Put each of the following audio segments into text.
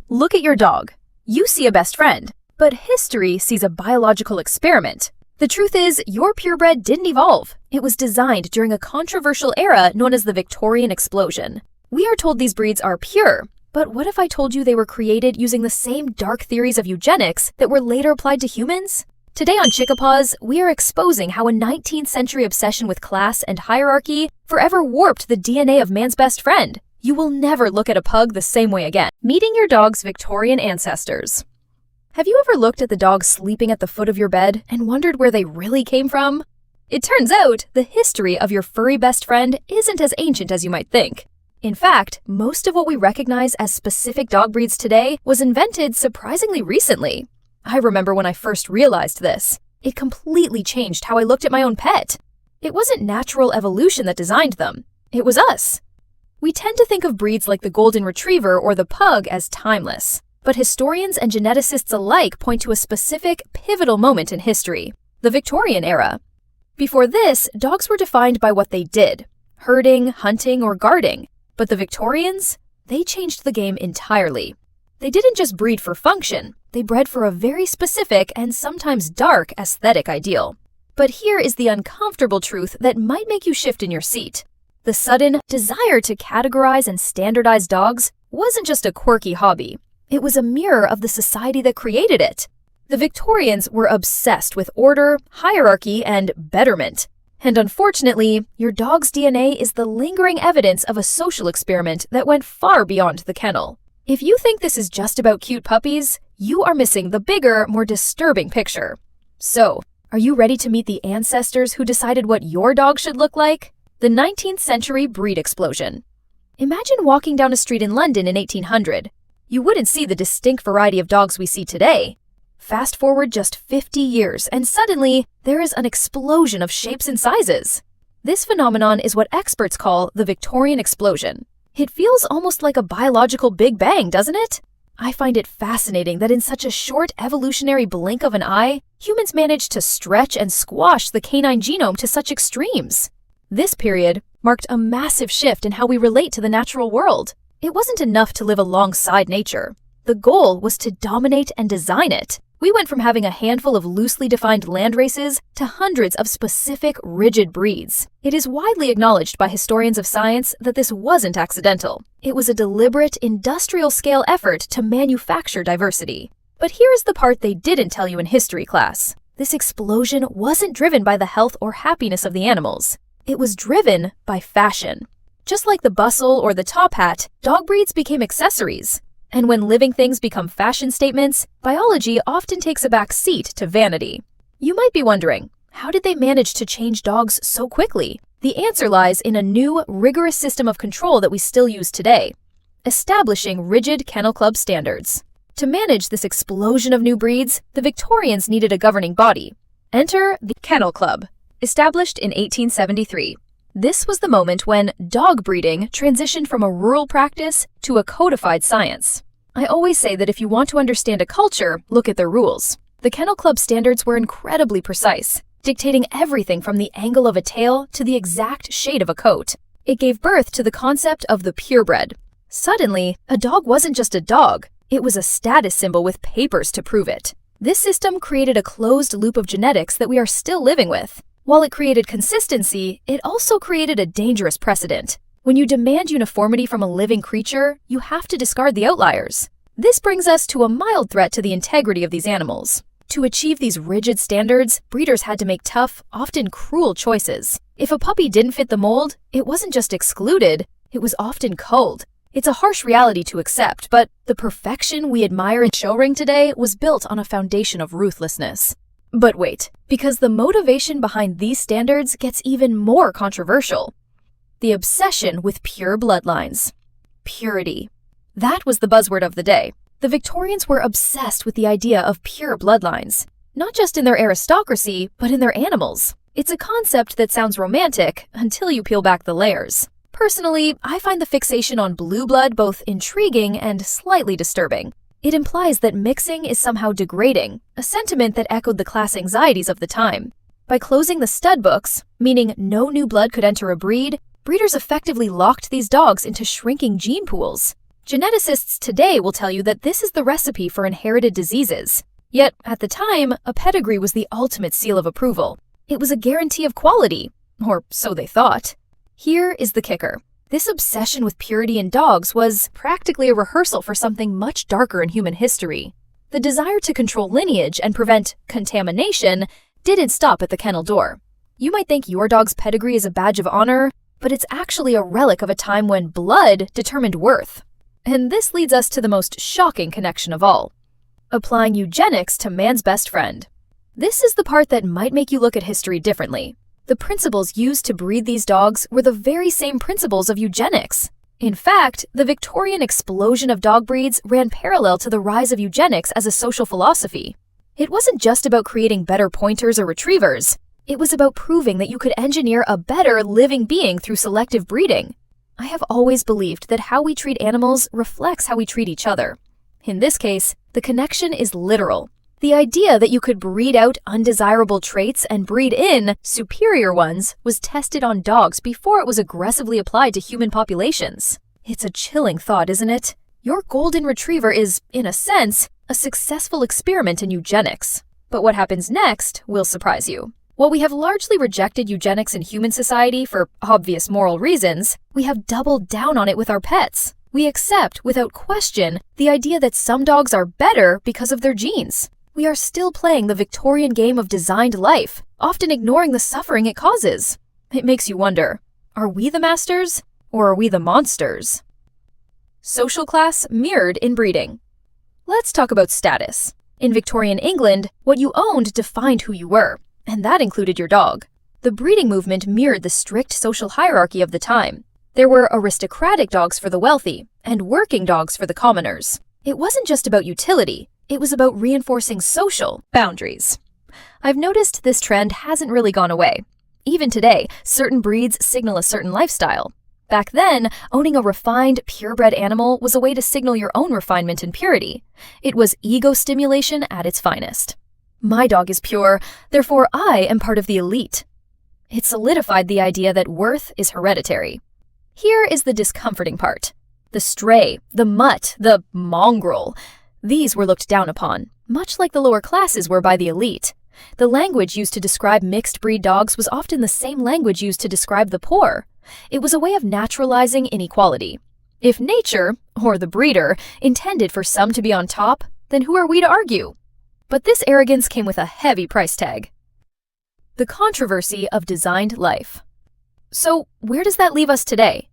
Look at your dog. You see a best friend, but history sees a biological experiment. The truth is, your purebred didn't evolve. It was designed during a controversial era known as the Victorian Explosion. We are told these breeds are pure, but what if I told you they were created using the same dark theories of eugenics that were later applied to humans? Today on ChickaPaws, we are exposing how a 19th century obsession with class and hierarchy forever warped the DNA of man's best friend. You will never look at a pug the same way again. Meeting your dog's Victorian ancestors. Have you ever looked at the dog sleeping at the foot of your bed and wondered where they really came from? It turns out the history of your furry best friend isn't as ancient as you might think. In fact, most of what we recognize as specific dog breeds today was invented surprisingly recently. I remember when I first realized this. It completely changed how I looked at my own pet. It wasn't natural evolution that designed them. It was us. We tend to think of breeds like the golden retriever or the pug as timeless. But historians and geneticists alike point to a specific, pivotal moment in history, the Victorian era. Before this, dogs were defined by what they did, herding, hunting, or guarding. But the Victorians, they changed the game entirely. They didn't just breed for function, they bred for a very specific and sometimes dark aesthetic ideal. But here is the uncomfortable truth that might make you shift in your seat. The sudden desire to categorize and standardize dogs wasn't just a quirky hobby. It was a mirror of the society that created it. The Victorians were obsessed with order, hierarchy, and betterment. And unfortunately, your dog's DNA is the lingering evidence of a social experiment that went far beyond the kennel. If you think this is just about cute puppies, you are missing the bigger, more disturbing picture. So, are you ready to meet the ancestors who decided what your dog should look like? The 19th century breed explosion. Imagine walking down a street in London in 1800. You wouldn't see the distinct variety of dogs we see today. Fast forward just 50 years, and suddenly, there is an explosion of shapes and sizes. This phenomenon is what experts call the Victorian Explosion. It feels almost like a biological Big Bang, doesn't it? I find it fascinating that in such a short evolutionary blink of an eye, humans managed to stretch and squash the canine genome to such extremes. This period marked a massive shift in how we relate to the natural world. It wasn't enough to live alongside nature. The goal was to dominate and design it. We went from having a handful of loosely defined land races to hundreds of specific, rigid breeds. It is widely acknowledged by historians of science that this wasn't accidental. It was a deliberate, industrial-scale effort to manufacture diversity. But here's the part they didn't tell you in history class. This explosion wasn't driven by the health or happiness of the animals. It was driven by fashion. Just like the bustle or the top hat, dog breeds became accessories. And when living things become fashion statements, biology often takes a back seat to vanity. You might be wondering, how did they manage to change dogs so quickly? The answer lies in a new, rigorous system of control that we still use today, establishing rigid Kennel Club standards. To manage this explosion of new breeds, the Victorians needed a governing body. Enter the Kennel Club, established in 1873. This was the moment when dog breeding transitioned from a rural practice to a codified science. I always say that if you want to understand a culture, look at their rules. The Kennel Club standards were incredibly precise, dictating everything from the angle of a tail to the exact shade of a coat. It gave birth to the concept of the purebred. Suddenly, a dog wasn't just a dog, it was a status symbol with papers to prove it. This system created a closed loop of genetics that we are still living with. While it created consistency, it also created a dangerous precedent. When you demand uniformity from a living creature, you have to discard the outliers. This brings us to a mild threat to the integrity of these animals. To achieve these rigid standards, breeders had to make tough, often cruel choices. If a puppy didn't fit the mold, it wasn't just excluded, it was often culled. It's a harsh reality to accept, but the perfection we admire in show ring today was built on a foundation of ruthlessness. But wait, because the motivation behind these standards gets even more controversial. The obsession with pure bloodlines. Purity. That was the buzzword of the day. The Victorians were obsessed with the idea of pure bloodlines, not just in their aristocracy, but in their animals. It's a concept that sounds romantic until you peel back the layers. Personally, I find the fixation on blue blood both intriguing and slightly disturbing. It implies that mixing is somehow degrading, a sentiment that echoed the class anxieties of the time. By closing the stud books, meaning no new blood could enter a breed, breeders effectively locked these dogs into shrinking gene pools. Geneticists today will tell you that this is the recipe for inherited diseases. Yet, at the time, a pedigree was the ultimate seal of approval. It was a guarantee of quality, or so they thought. Here is the kicker. This obsession with purity in dogs was practically a rehearsal for something much darker in human history. The desire to control lineage and prevent contamination didn't stop at the kennel door. You might think your dog's pedigree is a badge of honor, but it's actually a relic of a time when blood determined worth. And this leads us to the most shocking connection of all: applying eugenics to man's best friend. This is the part that might make you look at history differently. The principles used to breed these dogs were the very same principles of eugenics. In fact, the Victorian explosion of dog breeds ran parallel to the rise of eugenics as a social philosophy. It wasn't just about creating better pointers or retrievers. It was about proving that you could engineer a better living being through selective breeding. I have always believed that how we treat animals reflects how we treat each other. In this case, the connection is literal. The idea that you could breed out undesirable traits and breed in superior ones was tested on dogs before it was aggressively applied to human populations. It's a chilling thought, isn't it? Your golden retriever is, in a sense, a successful experiment in eugenics. But what happens next will surprise you. While we have largely rejected eugenics in human society for obvious moral reasons, we have doubled down on it with our pets. We accept, without question, the idea that some dogs are better because of their genes. We are still playing the Victorian game of designed life, often ignoring the suffering it causes. It makes you wonder, are we the masters, or are we the monsters? Social class mirrored in breeding. Let's talk about status. In Victorian England, what you owned defined who you were, and that included your dog. The breeding movement mirrored the strict social hierarchy of the time. There were aristocratic dogs for the wealthy, and working dogs for the commoners. It wasn't just about utility, it was about reinforcing social boundaries. I've noticed this trend hasn't really gone away. Even today, certain breeds signal a certain lifestyle. Back then, owning a refined, purebred animal was a way to signal your own refinement and purity. It was ego stimulation at its finest. My dog is pure, therefore I am part of the elite. It solidified the idea that worth is hereditary. Here is the discomforting part. The stray, the mutt, the mongrel. These were looked down upon, much like the lower classes were by the elite. The language used to describe mixed-breed dogs was often the same language used to describe the poor. It was a way of naturalizing inequality. If nature, or the breeder, intended for some to be on top, then who are we to argue? But this arrogance came with a heavy price tag. The controversy of designed life. So, where does that leave us today?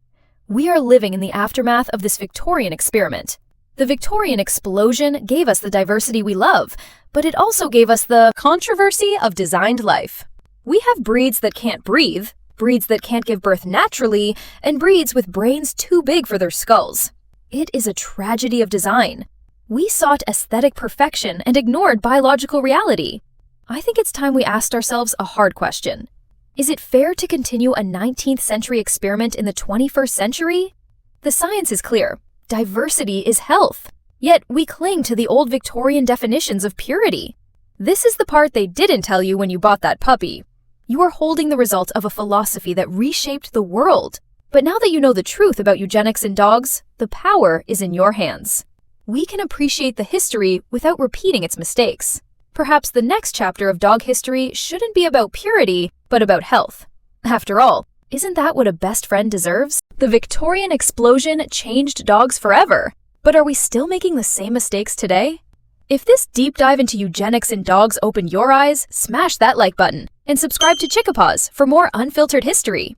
We are living in the aftermath of this Victorian experiment. The Victorian Explosion gave us the diversity we love, but it also gave us the controversy of designed life. We have breeds that can't breathe, breeds that can't give birth naturally, and breeds with brains too big for their skulls. It is a tragedy of design. We sought aesthetic perfection and ignored biological reality. I think it's time we asked ourselves a hard question. Is it fair to continue a 19th century experiment in the 21st century? The science is clear. Diversity is health. Yet we cling to the old Victorian definitions of purity. This is the part they didn't tell you when you bought that puppy. You are holding the result of a philosophy that reshaped the world. But now that you know the truth about eugenics in dogs, the power is in your hands. We can appreciate the history without repeating its mistakes. Perhaps the next chapter of dog history shouldn't be about purity, but about health. After all, isn't that what a best friend deserves? The Victorian Explosion changed dogs forever. But are we still making the same mistakes today? If this deep dive into eugenics in dogs opened your eyes, smash that like button and subscribe to ChickaPaws for more unfiltered history.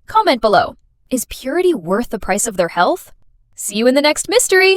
Comment below, is purity worth the price of their health? See you in the next mystery!